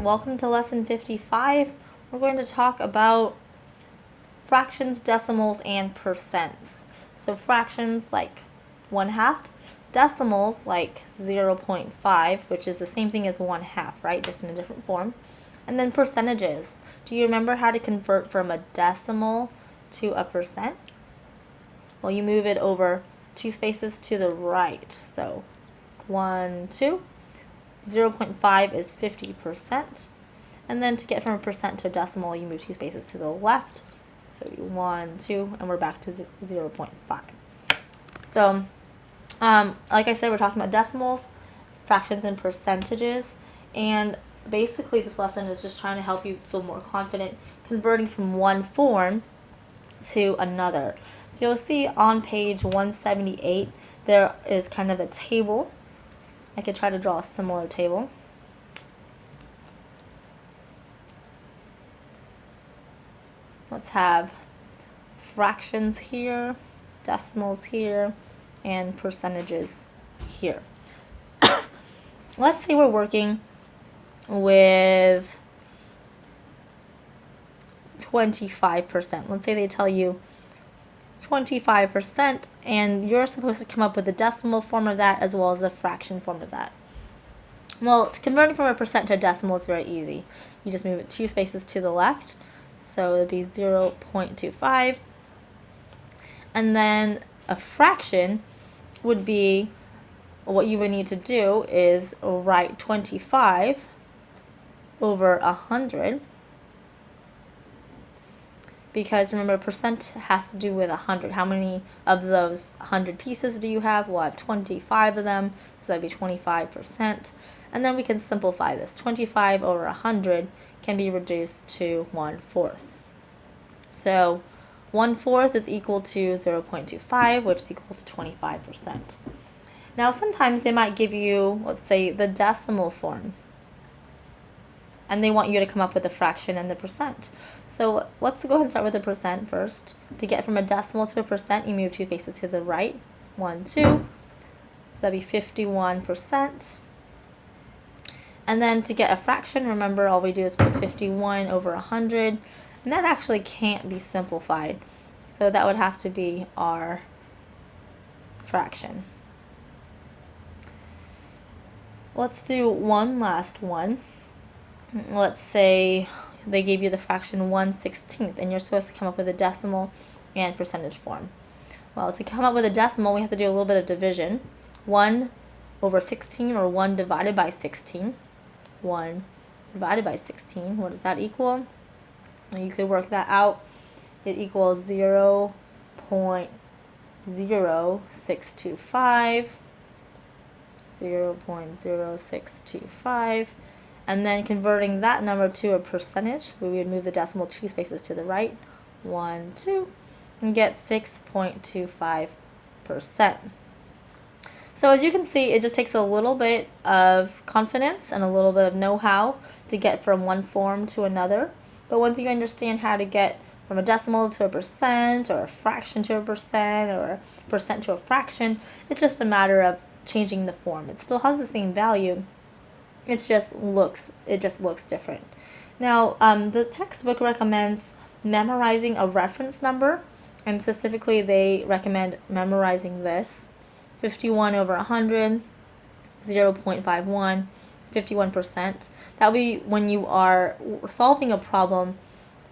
Welcome to lesson 55. We're going to talk about fractions, decimals, and percents. So fractions like 1/2, decimals like 0.5, which is the same thing as 1/2, right? Just in a different form. And then percentages. Do you remember how to convert from a decimal to a percent? Well, you move it over 2 spaces to the right. So 1, 2. 0.5 is 50%. And then to get from a percent to a decimal, you move 2 spaces to the left. So 1, 2, and we're back to 0.5. So, like I said, we're talking about decimals, fractions, and percentages. And basically, this lesson is just trying to help you feel more confident converting from one form to another. So you'll see on page 178, there is kind of a table. I could try to draw a similar table. Let's have fractions here, decimals here, and percentages here. Let's say we're working with 25%. Let's say they tell you 25%, and you're supposed to come up with a decimal form of that as well as a fraction form of that. Well, converting from a percent to a decimal is very easy. You just move it 2 spaces to the left, so it would be 0.25. And then a fraction would be, what you would need to do is write 25 over 100. Because remember, percent has to do with 100. How many of those 100 pieces do you have? We'll have 25 of them, so that'd be 25%. And then we can simplify this. 25 over 100 can be reduced to 1/4. So 1/4 is equal to 0.25, which is equal to 25%. Now sometimes they might give you, let's say, the decimal form, and they want you to come up with the fraction and the percent. So let's go ahead and start with the percent first. To get from a decimal to a percent, you move 2 spaces to the right. 1, 2. So that'd be 51%. And then to get a fraction, remember all we do is put 51 over 100. And that actually can't be simplified. So that would have to be our fraction. Let's do one last one. Let's say they gave you the fraction 1/16, and you're supposed to come up with a decimal and percentage form. Well, to come up with a decimal, we have to do a little bit of division. 1 over 16, or 1 divided by 16. 1 divided by 16, what does that equal? Well, you could work that out. It equals 0.0625. 0.0625. And then converting that number to a percentage, we would move the decimal 2 spaces to the right, 1, 2, and get 6.25%. So as you can see, it just takes a little bit of confidence and a little bit of know-how to get from one form to another. But once you understand how to get from a decimal to a percent, or a fraction to a percent, or a percent to a fraction, it's just a matter of changing the form. It still has the same value. It just looks different. Now, the textbook recommends memorizing a reference number, and specifically they recommend memorizing this: 51 over 100, 0.51, 51%. That would be when you are solving a problem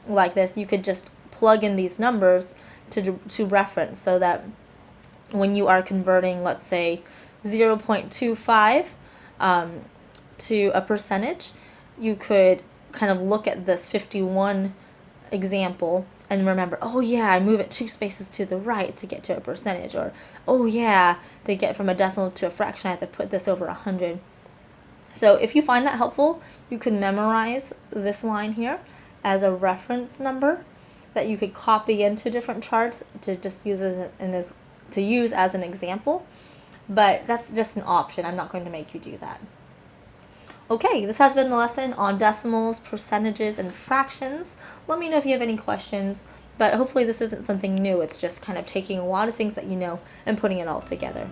like this, you could just plug in these numbers to reference, so that when you are converting, let's say, 0.25 to a percentage, you could kind of look at this 51 example and remember, oh yeah, I move it 2 spaces to the right to get to a percentage, or oh yeah, to get from a decimal to a fraction, I have to put this over 100. So if you find that helpful, you can memorize this line here as a reference number that you could copy into different charts to just use as an example. But that's just an option. I'm not going to make you do that. Okay, this has been the lesson on decimals, percentages, and fractions. Let me know if you have any questions, but hopefully this isn't something new. It's just kind of taking a lot of things that you know and putting it all together.